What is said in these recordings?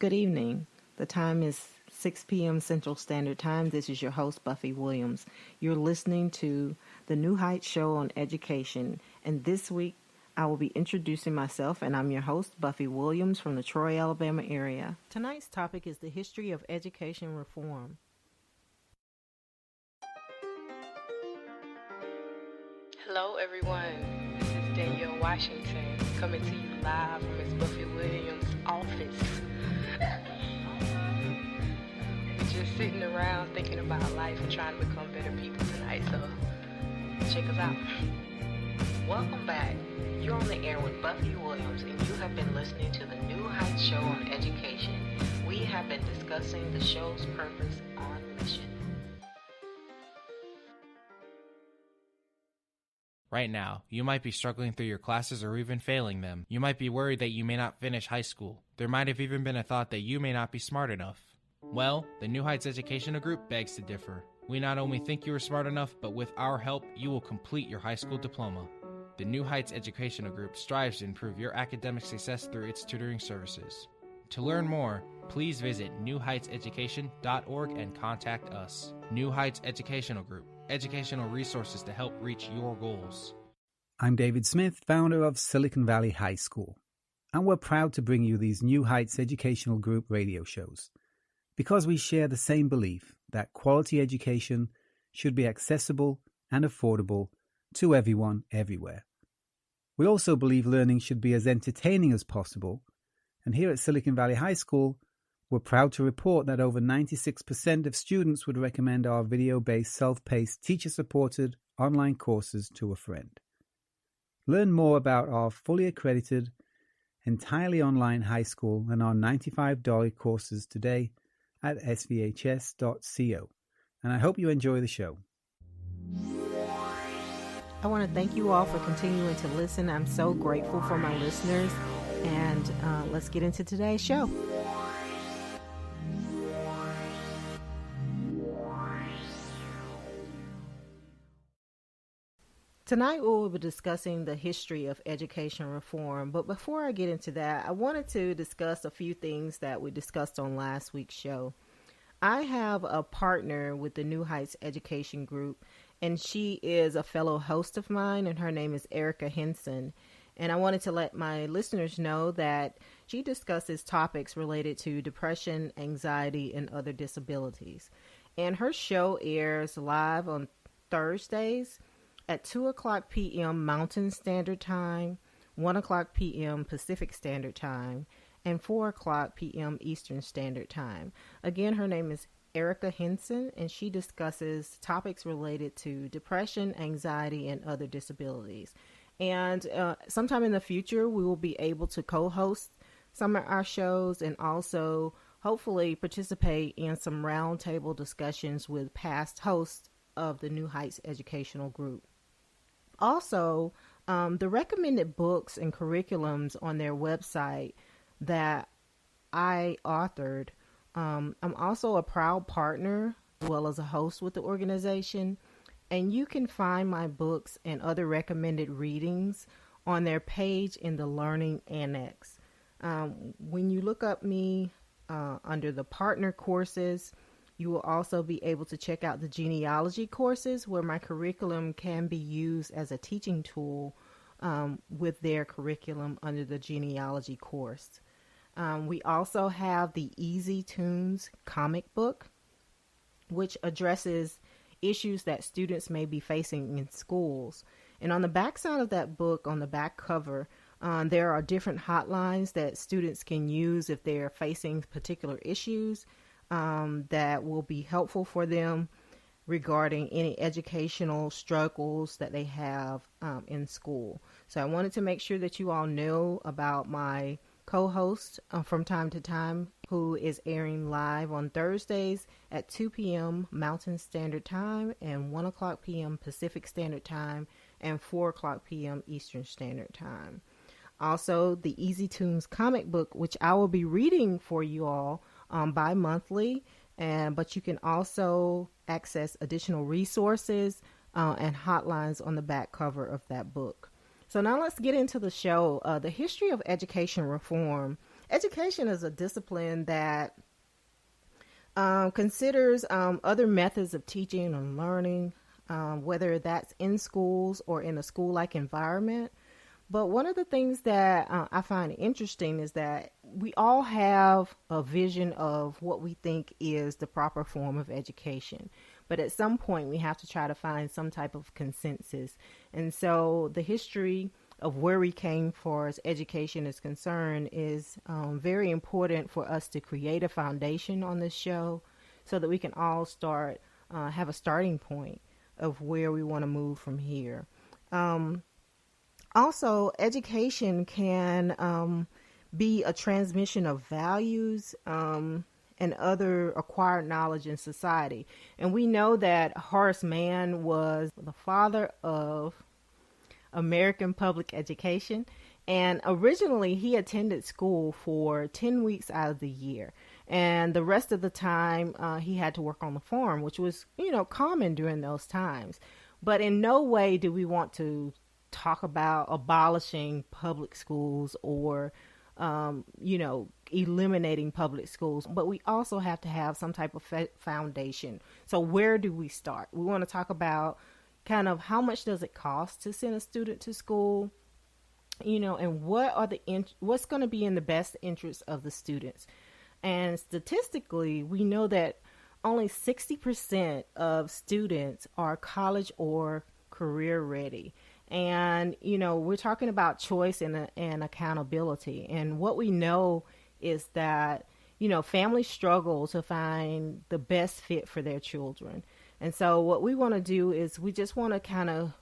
Good evening. The time is 6 p.m. Central Standard Time. This is your host, Buffie Williams. You're listening to the New Heights Show on Education. And this week, I will be introducing myself, and I'm your host, Buffie Williams from the Troy, Alabama area. Tonight's topic is the history of education reform. Hello, everyone. This is Danielle Washington coming to you live from Miss Buffie Williams' office. We're just sitting around thinking about life and trying to become better people tonight, so check us out. Welcome back. You're on the air with Buffie Williams, and you have been listening to the New Heights Show on Education. We have been discussing the show's purpose on mission. Right now, you might be struggling through your classes or even failing them. You might be worried that you may not finish high school. There might have even been a thought that you may not be smart enough. Well, the New Heights Educational Group begs to differ. We not only think you are smart enough, but with our help, you will complete your high school diploma. The New Heights Educational Group strives to improve your academic success through its tutoring services. To learn more, please visit newheightseducation.org and contact us. New Heights Educational Group. Educational resources to help reach your goals. I'm David Smith, founder of Silicon Valley High School, and we're proud to bring you these New Heights Educational Group radio shows because we share the same belief that quality education should be accessible and affordable to everyone, everywhere. We also believe learning should be as entertaining as possible, and here at Silicon Valley High School, we're proud to report that over 96% of students would recommend our video-based, self-paced, teacher-supported online courses to a friend. Learn more about our fully accredited, entirely online high school and our $95 courses today at svhs.co. And I hope you enjoy the show. I want to thank you all for continuing to listen. I'm so grateful for my listeners. And let's get into today's show. Tonight we will be discussing the history of education reform, but before I get into that, I wanted to discuss a few things that we discussed on last week's show. I have a partner with the New Heights Education Group, and she is a fellow host of mine, and her name is Erica Henson. And I wanted to let my listeners know that she discusses topics related to depression, anxiety, and other disabilities. And her show airs live on Thursdays at 2 o'clock p.m. Mountain Standard Time, 1 o'clock p.m. Pacific Standard Time, and 4 o'clock p.m. Eastern Standard Time. Again, her name is Erica Henson, and she discusses topics related to depression, anxiety, and other disabilities. And sometime in the future, we will be able to co-host some of our shows and also hopefully participate in some roundtable discussions with past hosts of the New Heights Educational Group. Also, the recommended books and curriculums on their website that I authored, I'm also a proud partner as well as a host with the organization, and you can find my books and other recommended readings on their page in the Learning Annex. When you look up me under the partner courses, you will also be able to check out the genealogy courses where my curriculum can be used as a teaching tool with their curriculum under the genealogy course. We also have the Easy Tunes comic book, which addresses issues that students may be facing in schools. And on the back side of that book, on the back cover, there are different hotlines that students can use if they're facing particular issues that will be helpful for them regarding any educational struggles that they have in school. So I wanted to make sure that you all know about my co-host from time to time who is airing live on Thursdays at 2 p.m. Mountain Standard Time and 1 o'clock p.m. Pacific Standard Time and 4 o'clock p.m. Eastern Standard Time. Also, the Easy Tunes comic book, which I will be reading for you all bi-monthly, but you can also access additional resources and hotlines on the back cover of that book. So now let's get into the show. The history of education reform education is a discipline that considers other methods of teaching and learning, whether that's in schools or in a school-like environment. But one of the things that I find interesting is that we all have a vision of what we think is the proper form of education. But at some point, we have to try to find some type of consensus. And so the history of where we came for as education is concerned is very important for us to create a foundation on this show so that we can all start, have a starting point of where we want to move from here. Also, education can be a transmission of values and other acquired knowledge in society. And we know that Horace Mann was the father of American public education. And originally, he attended school for 10 weeks out of the year. And the rest of the time, he had to work on the farm, which was, common during those times. But in no way do we want to talk about abolishing public schools or, eliminating public schools. But we also have to have some type of foundation. So where do we start? We want to talk about kind of how much does it cost to send a student to school, and what's going to be in the best interest of the students. And statistically, we know that only 60% of students are college or career ready. And, we're talking about choice and accountability. And what we know is that, families struggle to find the best fit for their children. And so what we want to do is we just want to kind of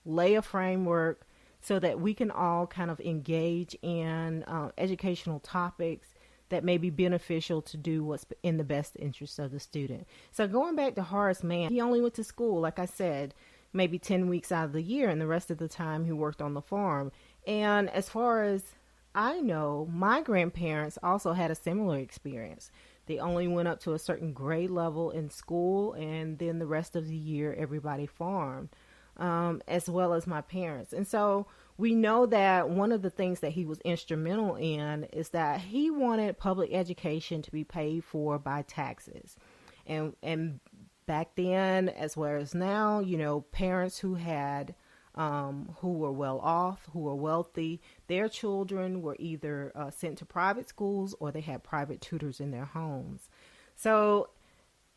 lay a framework so that we can all kind of engage in educational topics that may be beneficial to do what's in the best interest of the student. So going back to Horace Mann, he only went to school, like I said, maybe 10 weeks out of the year, and the rest of the time he worked on the farm. And as far as I know, my grandparents also had a similar experience. They only went up to a certain grade level in school, and then the rest of the year everybody farmed, as well as my parents. And so we know that one of the things that he was instrumental in is that he wanted public education to be paid for by taxes. And back then, as well as now, parents who had, who were well off, who were wealthy, their children were either sent to private schools or they had private tutors in their homes. So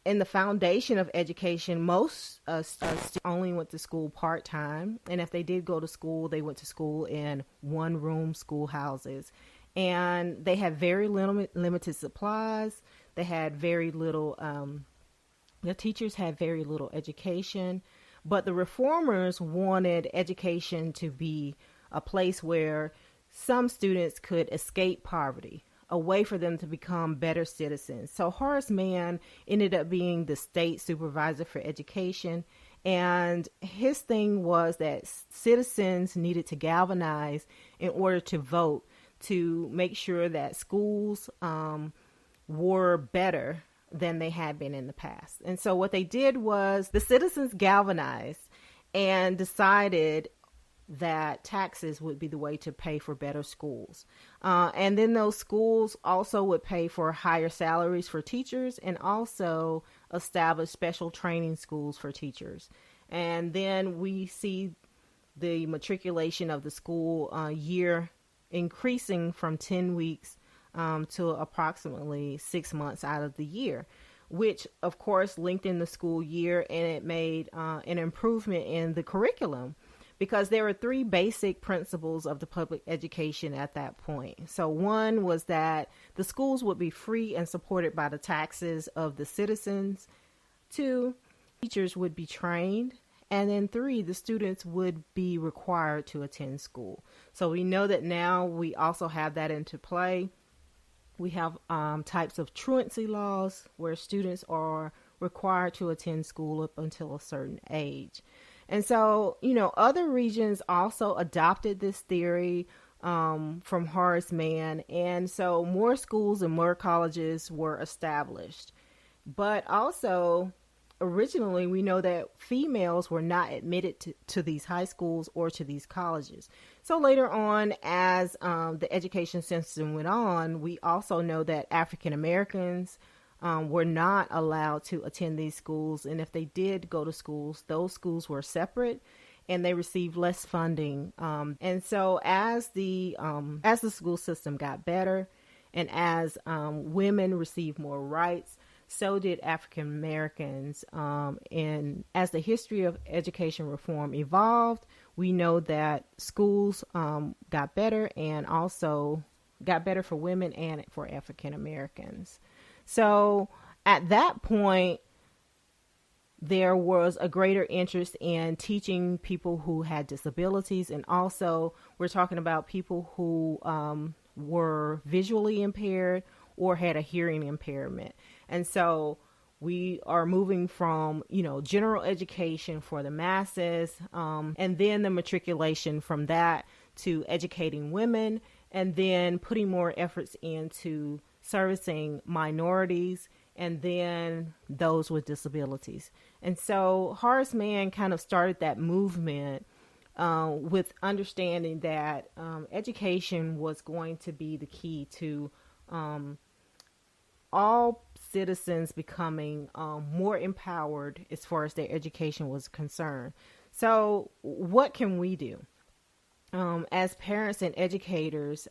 in the foundation of education, most students only went to school part-time. And if they did go to school, they went to school in one-room schoolhouses. And they had very limited supplies. They had very little, the teachers had very little education. But the reformers wanted education to be a place where some students could escape poverty, a way for them to become better citizens. So Horace Mann ended up being the state supervisor for education. And his thing was that citizens needed to galvanize in order to vote to make sure that schools were better than they had been in the past. And so what they did was the citizens galvanized and decided that taxes would be the way to pay for better schools. And then those schools also would pay for higher salaries for teachers and also establish special training schools for teachers. And then we see the matriculation of the school year increasing from 10 weeks to approximately 6 months out of the year, which of course lengthened the school year, and it made an improvement in the curriculum because there were three basic principles of the public education at that point. So one was that the schools would be free and supported by the taxes of the citizens. Two, teachers would be trained. And then three, the students would be required to attend school. So we know that now we also have that into play. We have types of truancy laws where students are required to attend school up until a certain age. And so, other regions also adopted this theory from Horace Mann. And so more schools and more colleges were established. But also, originally we know that females were not admitted to these high schools or to these colleges. So later on, as the education system went on, we also know that African Americans were not allowed to attend these schools. And if they did go to schools, those schools were separate and they received less funding. And so as the school system got better and as women received more rights, so did African Americans. And as the history of education reform evolved, we know that schools got better and also got better for women and for African Americans. So at that point, there was a greater interest in teaching people who had disabilities. And also we're talking about people who were visually impaired or had a hearing impairment. And so we are moving from, general education for the masses, and then the matriculation from that to educating women, and then putting more efforts into servicing minorities and then those with disabilities. And so Horace Mann kind of started that movement with understanding that education was going to be the key to all citizens becoming more empowered as far as their education was concerned. So what can we do as parents and educators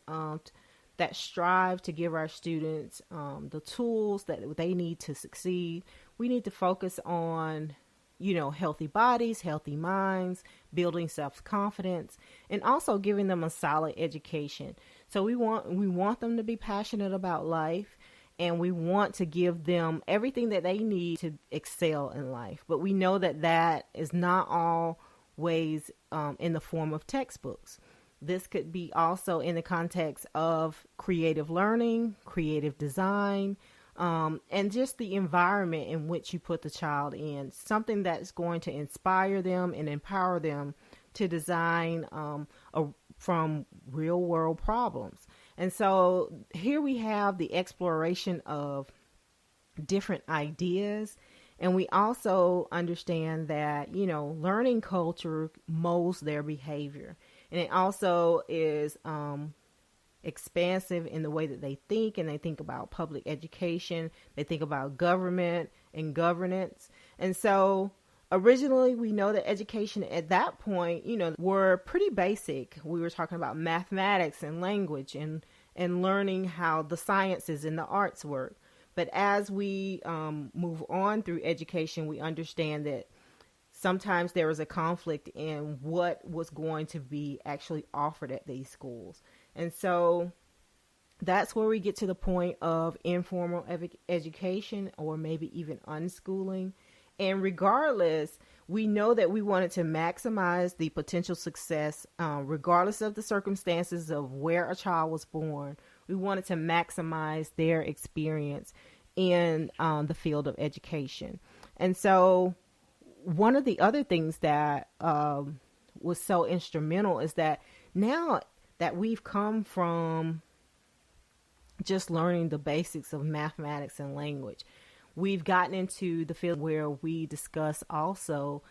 that strive to give our students the tools that they need to succeed? We need to focus on, healthy bodies, healthy minds, building self-confidence, and also giving them a solid education. So we want them to be passionate about life, and we want to give them everything that they need to excel in life. But we know that that is not always in the form of textbooks. This could be also in the context of creative learning, creative design, and just the environment in which you put the child in, something that's going to inspire them and empower them to design from real world problems. And so here we have the exploration of different ideas. And we also understand that, learning culture molds their behavior. And it also is expansive in the way that they think, and they think about public education. They think about government and governance. And so originally, we know that education at that point, were pretty basic. We were talking about mathematics and language and learning how the sciences and the arts work. But as we move on through education, we understand that sometimes there was a conflict in what was going to be actually offered at these schools. And so that's where we get to the point of informal education, or maybe even unschooling. And regardless, we know that we wanted to maximize the potential success, regardless of the circumstances of where a child was born. We wanted to maximize their experience in the field of education. And so one of the other things that was so instrumental is that now that we've come from just learning the basics of mathematics and language, we've gotten into the field where we discuss also,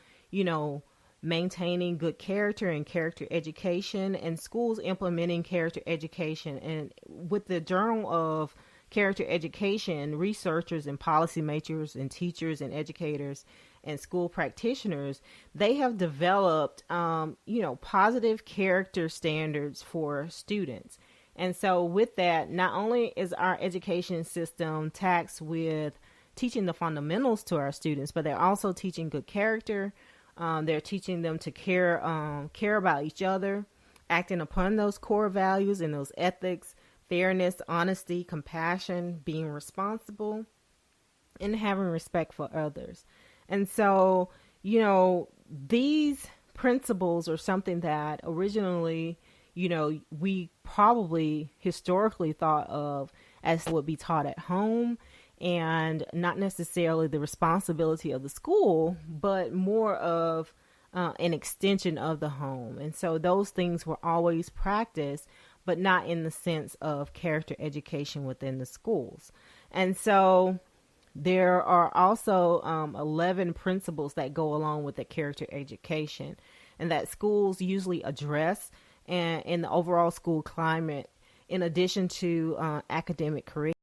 maintaining good character and character education, and schools implementing character education. And with the Journal of Character Education, researchers and policymakers and teachers and educators and school practitioners, they have developed, positive character standards for students. And so with that, not only is our education system taxed with teaching the fundamentals to our students, but they're also teaching good character. They're teaching them to care about each other, acting upon those core values and those ethics, fairness, honesty, compassion, being responsible, and having respect for others. And so, these principles are something that originally, we probably historically thought of as would be taught at home, and not necessarily the responsibility of the school, but more of an extension of the home. And so those things were always practiced, but not in the sense of character education within the schools. And so There are also 11 principles that go along with the character education, and that schools usually address and in the overall school climate, in addition to academic curriculum.